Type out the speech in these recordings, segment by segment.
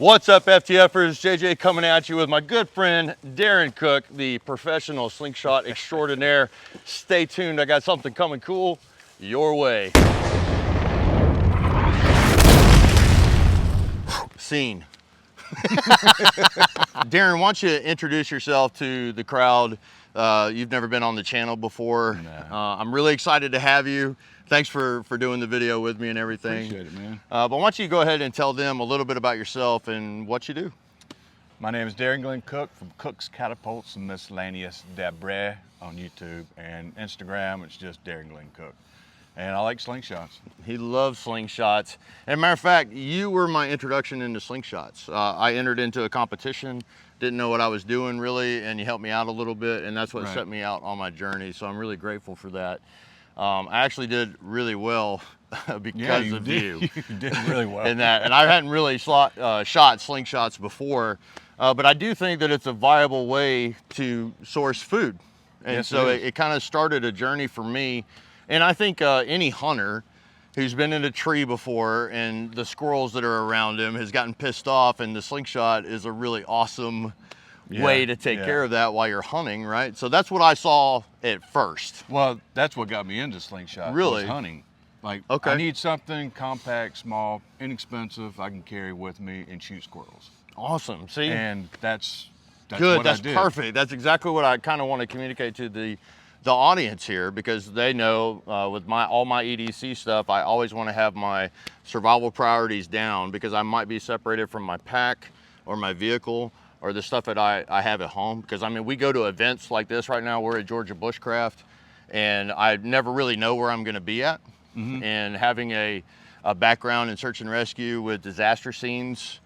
What's up, FTFers? JJ coming at you with my good friend Darrin Cook, the professional slingshot extraordinaire. Stay tuned, I got something coming cool your way. Scene. Darrin, why don't you introduce yourself to the crowd? You've never been on the channel before. No. I'm really excited to have you. Thanks for doing the video with me and everything. Appreciate it, man. But why don't you go ahead and tell them a little bit about yourself and what you do? My name is Darrin Glenn Cook from Cook's Catapults and Miscellaneous Debris on YouTube and Instagram. It's just Darrin Glenn Cook. And I like slingshots. He loves slingshots. As a matter of fact, you were my introduction into slingshots. I entered into a competition, didn't know what I was doing really, and you helped me out a little bit, and that's what set me out on my journey. So I'm really grateful for that. I actually did really well because of you. You did really well. And I hadn't really shot slingshots before, but I do think that it's a viable way to source food. And yes, so it kind of started a journey for me. And I think any hunter who's been in a tree before and the squirrels that are around him has gotten pissed off, and the slingshot is a really awesome way to take care of that while you're hunting, right? So that's what I saw at first. Well, that's what got me into slingshot. Really? Was hunting. Like, okay. I need something compact, small, inexpensive, I can carry with me and shoot squirrels. Awesome. See? And that's good. What That's I did. perfect. That's exactly what I kind of want to communicate to the audience here, because they know with all my EDC stuff, I always want to have my survival priorities down, because I might be separated from my pack or my vehicle or the stuff that I have at home. Because I mean, we go to events like this right now. We're at Georgia Bushcraft, and I never really know where I'm going to be at. And having a background in search and rescue with disaster scenes,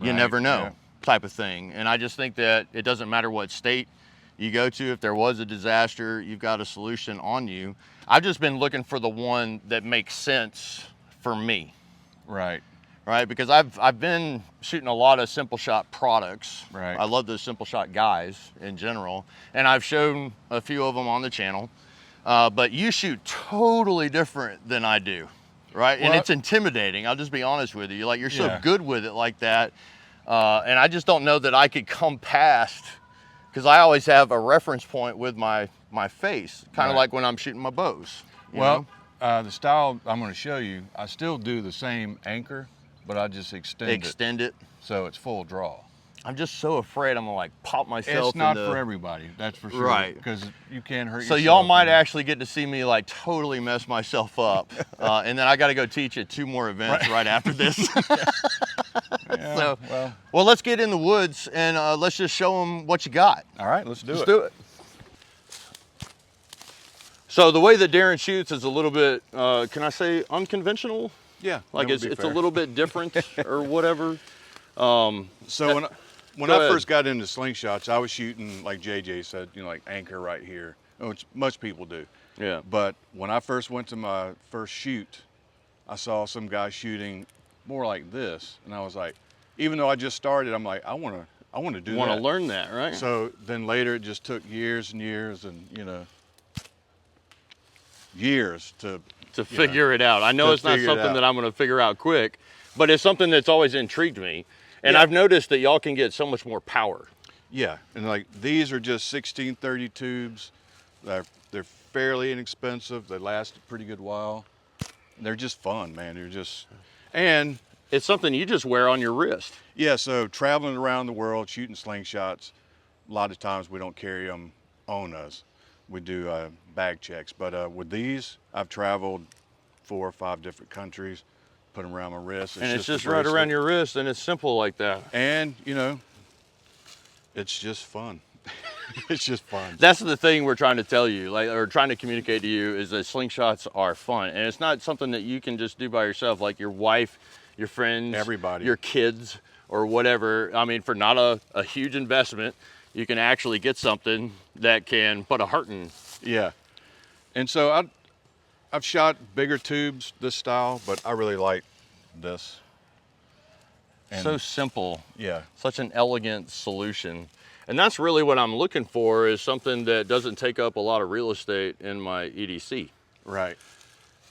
you never know, type of thing. And I just think that it doesn't matter what state you go to, if there was a disaster, you've got a solution on you. I've just been looking for the one that makes sense for me. Right. Right, because I've been shooting a lot of simple shot products. Right. I love those simple shot guys in general, and I've shown a few of them on the channel. But you shoot totally different than I do, right? Well, and it's intimidating. I'll just be honest with you. Like, you're so good with it like that, and I just don't know that I could come past, because I always have a reference point with my face, kind of like when I'm shooting my bows. Well, the style I'm going to show you, I still do the same anchor, but I just extend it so it's full draw. I'm just so afraid I'm gonna like pop myself. It's not for everybody, that's for sure. Right. Because you can hurt yourself. So y'all might actually get to see me like totally mess myself up, and then I got to go teach at 2 more events right after this. Well, let's get in the woods and let's just show them what you got. All right, let's do it. Let's do it. So the way that Darrin shoots is a little bit, can I say unconventional? Yeah. Like it's a little bit different or whatever. So when I first got into slingshots, I was shooting, like JJ said, you know, like anchor right here, which most people do. Yeah. But when I first went to my first shoot, I saw some guy shooting more like this, and I was like, even though I just started, I'm like, I want to do that. Want to learn that, right? So then later, it just took years and years, and years to figure it out. I know it's not something that I'm going to figure out quick, but it's something that's always intrigued me. And I've noticed that y'all can get so much more power. Yeah, and like these are just 1630 tubes. They're fairly inexpensive. They last a pretty good while. They're just fun, man. And it's something you just wear on your wrist. Yeah, so traveling around the world, shooting slingshots, a lot of times we don't carry them on us. We do bag checks, but with these, I've traveled 4 or 5 different countries, put them around my wrist. And it's just right around your wrist, and it's simple like that. And, it's just fun. It's just fun. That's the thing we're trying to tell you, or trying to communicate to you, is that slingshots are fun. And it's not something that you can just do by yourself, like your wife, your friends, everybody, your kids, or whatever. I mean, for not a huge investment, you can actually get something that can put a heart in. Yeah. And so I've shot bigger tubes this style, but I really like this. And so simple. Yeah. Such an elegant solution. And that's really what I'm looking for, is something that doesn't take up a lot of real estate in my EDC. Right.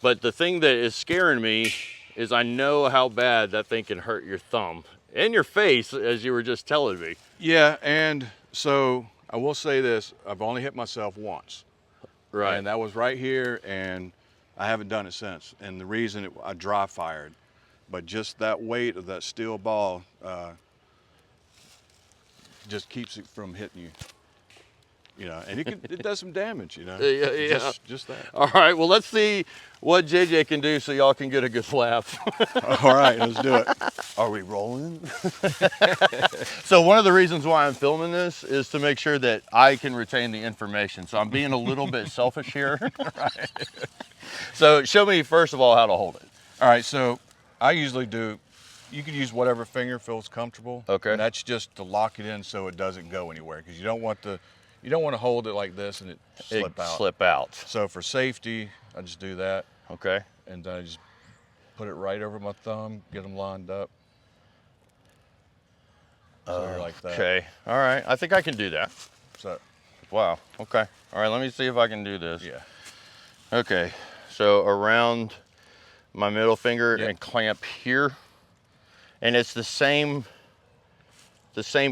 But the thing that is scaring me is I know how bad that thing can hurt your thumb In your face, as you were just telling me. Yeah, and so I will say this, I've only hit myself once. Right. And that was right here, and I haven't done it since. And the reason I dry fired, but just that weight of that steel ball just keeps it from hitting you. You know, and it does some damage, you know. Yeah. Just that. All right, well, let's see what JJ can do so y'all can get a good laugh. All right, let's do it. Are we rolling? So one of the reasons why I'm filming this is to make sure that I can retain the information. So I'm being a little bit selfish here. Right. So show me, first of all, how to hold it. All right, so I usually do, you can use whatever finger feels comfortable. Okay. And that's just to lock it in so it doesn't go anywhere, because you don't want to hold it like this and it slip out. So for safety, I just do that. Okay. And then I just put it right over my thumb, get them lined up. So you're like that. Okay, all right, I think I can do that. So. Wow, okay. All right, let me see if I can do this. Yeah. Okay, so around my middle finger and clamp here. And it's the same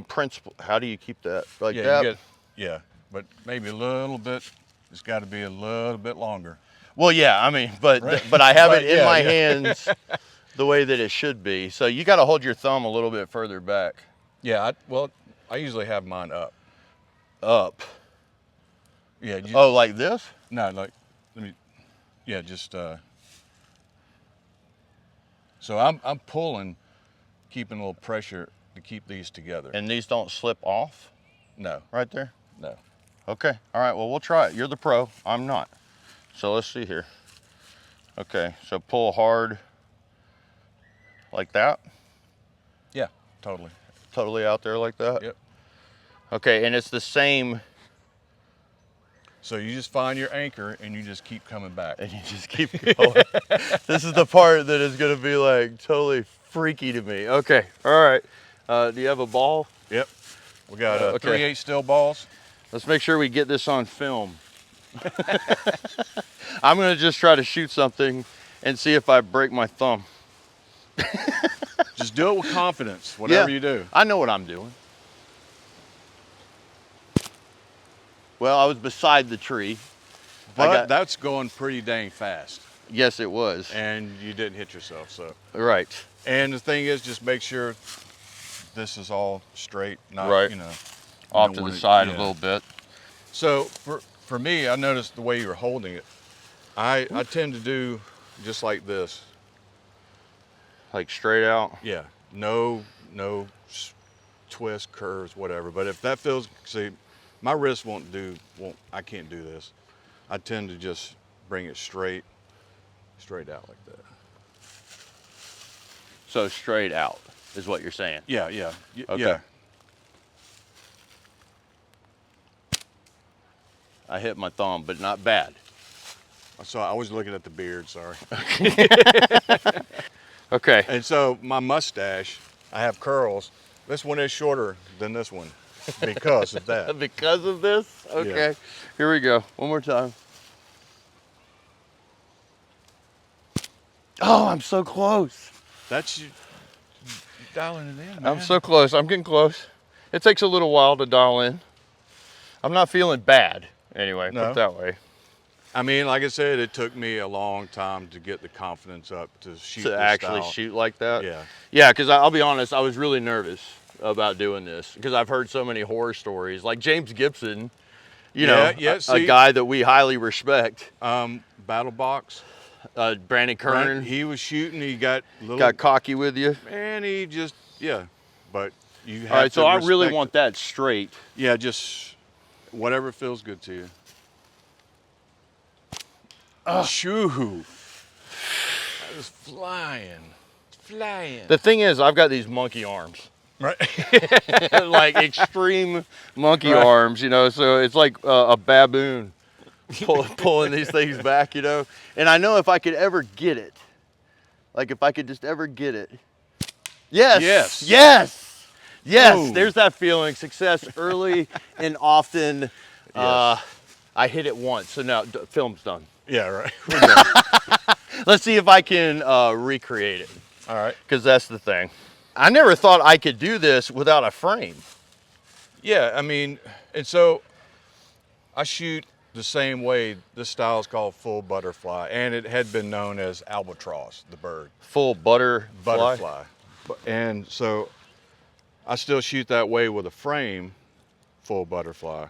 principle. How do you keep that? Like that? Yeah, but maybe a little bit, it's got to be a little bit longer. Well, yeah, I mean, but right. but I have it in my hands the way that it should be. So you got to hold your thumb a little bit further back. Yeah, I usually have mine up. Up? Yeah. Oh, like this? No, like, yeah, just, so I'm pulling, keeping a little pressure to keep these together. And these don't slip off? No. Right there? No. Okay, all right, well, we'll try it. You're the pro, I'm not. So let's see here. Okay, so pull hard like that? Yeah, totally. Totally out there like that? Yep. Okay, and it's the same. So you just find your anchor and you just keep coming back. And you just keep going. This is the part that is gonna be like totally freaky to me. Okay, all right. Do you have a ball? Yep. We got okay. 3/8 steel balls. Let's make sure we get this on film. I'm gonna just try to shoot something and see if I break my thumb. Just do it with confidence, whatever you do. I know what I'm doing. Well, I was beside the tree. But that's going pretty dang fast. Yes, it was. And you didn't hit yourself, so. Right. And the thing is, just make sure this is all straight, not, right. you know. Off to the side a little bit. So for me, I noticed the way you were holding it, I tend to do just like this. Like straight out? Yeah, no twist, curves, whatever. But if that feels, see, my wrist I can't do this. I tend to just bring it straight out like that. So straight out is what you're saying? Yeah, yeah, okay. Yeah. I hit my thumb, but not bad. So I was looking at the beard, sorry. Okay. And so my mustache, I have curls. This one is shorter than this one because of that. Because of this? Okay. Yeah. Here we go. One more time. Oh, I'm so close. That's you dialing it in, man. I'm so close. I'm getting close. It takes a little while to dial in. I'm not feeling bad anyway, put it that way. I mean, like I said, it took me a long time to get the confidence up to shoot to this actually style. shoot like that. Yeah. Yeah, because I'll be honest, I was really nervous about doing this because I've heard so many horror stories. Like James Gibson, you know, a guy that we highly respect. Battle box. Brandon Kern. He was shooting. He got cocky with you. And he just But you have all right, to so I really respect want that straight. Yeah, just whatever feels good to you. Shoo! That was flying. The thing is, I've got these monkey arms. Right. Like extreme monkey arms, you know, so it's like a baboon pulling these things back, you know. And I know if I could ever get it, like if I could just ever get it. Yes. Ooh. There's that feeling. Success early and often. I hit it once, so now film's done. Yeah, right. We're done. Let's see if I can recreate it. All right. Because that's the thing. I never thought I could do this without a frame. Yeah, I mean, and so I shoot the same way. This style is called full butterfly, and it had been known as albatross, the bird. Full Butterfly. And so I still shoot that way with a frame, full butterfly,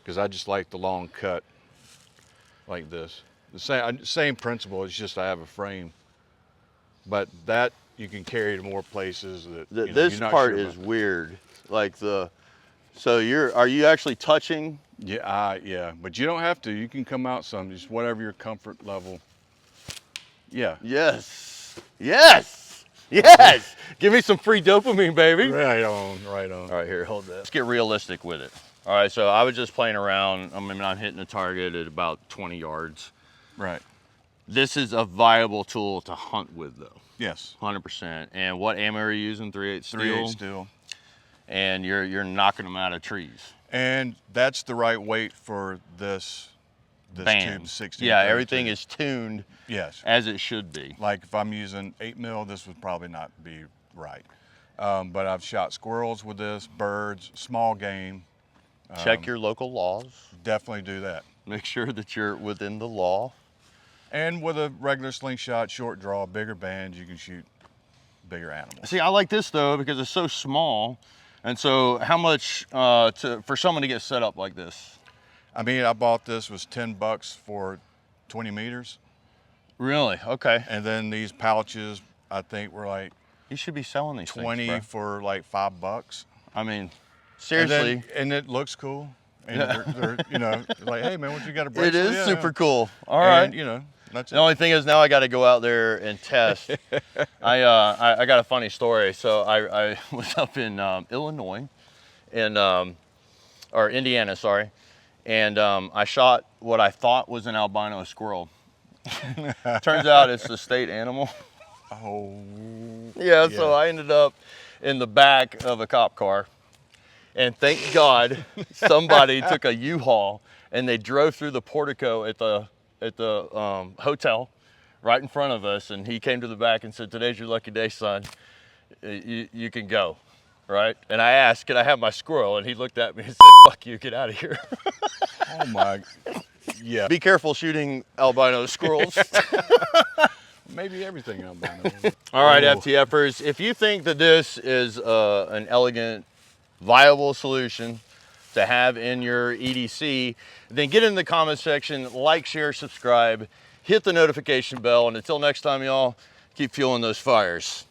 because I just like the long cut like this. The same principle, it's just I have a frame. But that you can carry to more places that This you're not part sure is about. weird. Like so are you actually touching? Yeah, yeah, but you don't have to. You can come out some, just whatever your comfort level. Yeah. Yes. Yes. Yes. Give me some free dopamine, baby. Right on, right on. All right, here, hold that. Let's get realistic with it. All right, so I was just playing around. I mean, I'm hitting a target at about 20 yards. Right. This is a viable tool to hunt with, though. Yes. 100%. And what ammo are you using? 3/8 steel? 3/8 steel. And you're knocking them out of trees. And that's the right weight for this Bam. tube 60. Yeah, everything is tuned yes as it should be. Like if I'm using 8 mil, this would probably not be right. But I've shot squirrels with this, birds, small game. Check your local laws. Definitely do that. Make sure that you're within the law. And with a regular slingshot, short draw, bigger band, you can shoot bigger animals. See, I like this though because it's so small. And so how much for someone to get set up like this? I mean, I bought this, was 10 bucks for 20 meters. Really? Okay. And then these pouches, I think were like You should be selling these 20 things, for like $5. I mean, seriously. And it looks cool. And they're like, hey man, what you got a It bracelet? is Yeah. super cool. All right. And, that's The only thing is now I got to go out there and test. I got a funny story. So I was up in Illinois or Indiana, sorry. And I shot what I thought was an albino squirrel. Turns out it's the state animal. Oh. Yeah, so I ended up in the back of a cop car. And thank God somebody took a U-Haul and they drove through the portico at the hotel right in front of us. And he came to the back and said, "Today's your lucky day, son. You can go." Right? And I asked, "Can I have my squirrel?" And he looked at me and said, "Fuck you, get out of here." Oh my, yeah. Be careful shooting albino squirrels. Maybe everything albino. All right, Oh. FTFers, if you think that this is an elegant, viable solution to have in your EDC, then get in the comment section, like, share, subscribe, hit the notification bell, and until next time, y'all, keep fueling those fires.